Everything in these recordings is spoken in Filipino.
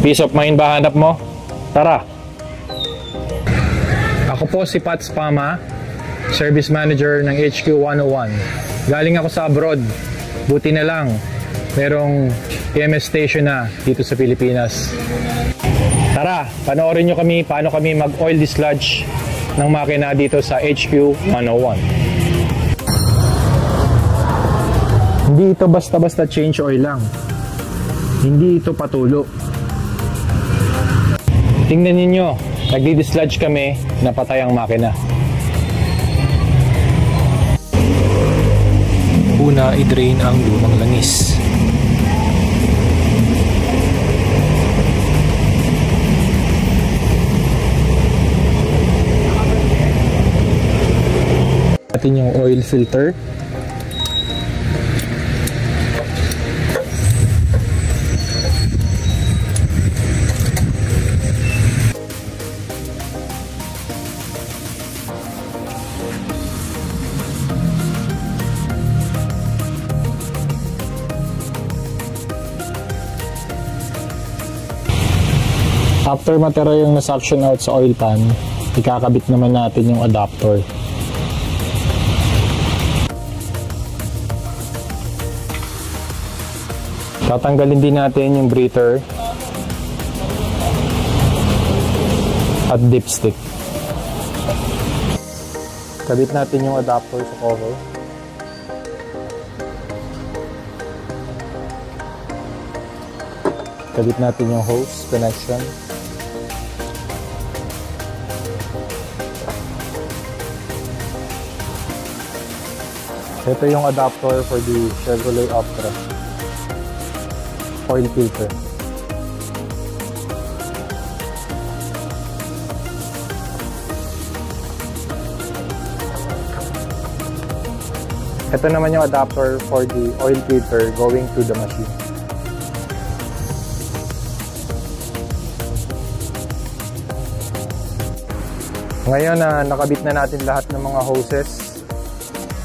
Peace of mind ba hanap mo? Tara! Ako po si Pat Spama, Service Manager ng HQ 101. Galing ako sa abroad. Buti na lang, merong EMS station na dito sa Pilipinas. Tara, panoorin nyo kami paano kami mag-oil dislodge ng makina dito sa HQ 101. Hindi ito basta-basta change oil lang. Hindi ito patulo. Tingnan ninyo, nagdi-dislodge kami, napatay ang makina. Una, i-drain ang lumang langis. Natin yung oil filter. After matira yung na-suction out sa oil pan, ikakabit naman natin yung adapter. Tatanggalin din natin yung breather at dipstick. Kabit natin yung adapter sa cover. Kabit natin yung hose connection. Ito yung adapter for the Chevrolet Optra oil filter. Ito naman yung adapter for the oil filter going to the machine. Ngayon na nakabit na natin lahat ng mga hoses,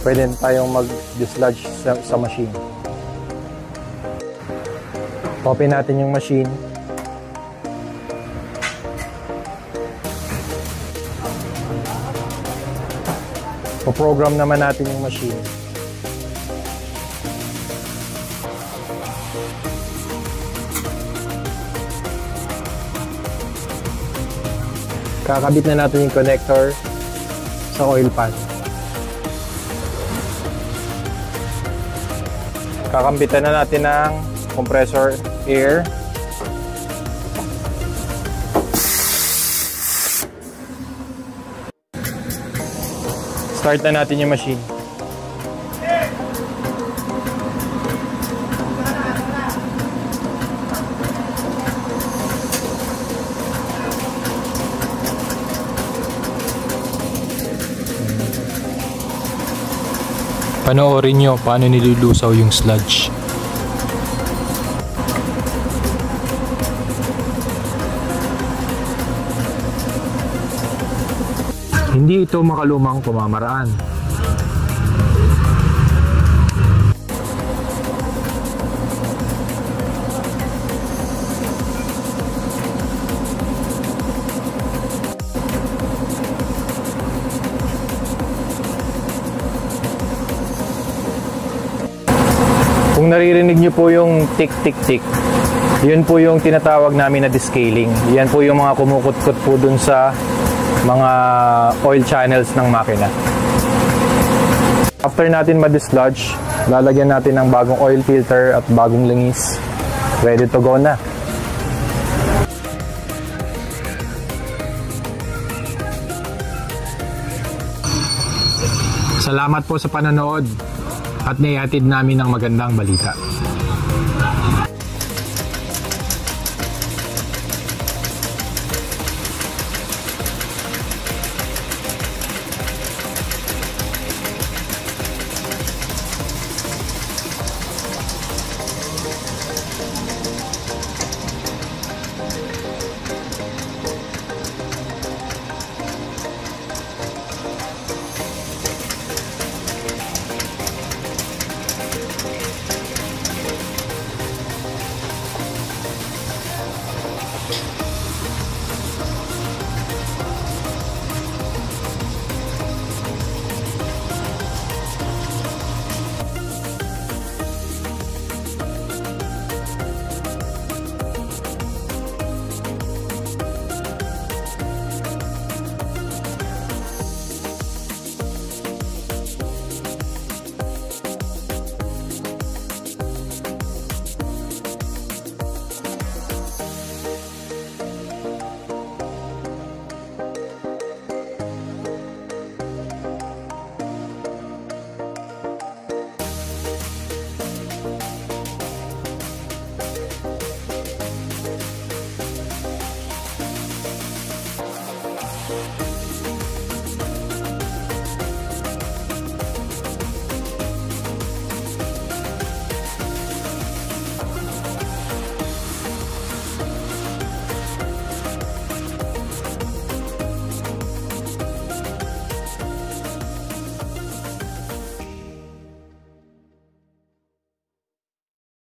pwede tayong mag-dislodge sa machine. Open natin yung machine. Po-program naman natin yung machine. Kakabit na natin yung connector sa oil pan. Kakambitan na natin ng compressor air. Start na natin yung machine. Panoorin nyo paano nilulusaw yung sludge. Hindi ito makalumang pamamaraan. Kung naririnig nyo po yung tick-tick-tick, yun po yung tinatawag namin na descaling. Yan po yung mga kumukutkot po dun sa mga oil channels ng makina. After natin ma-dislodge, lalagyan natin ng bagong oil filter at bagong langis. Ready to go na. Salamat po sa panonood at naihatid namin ng magandang balita.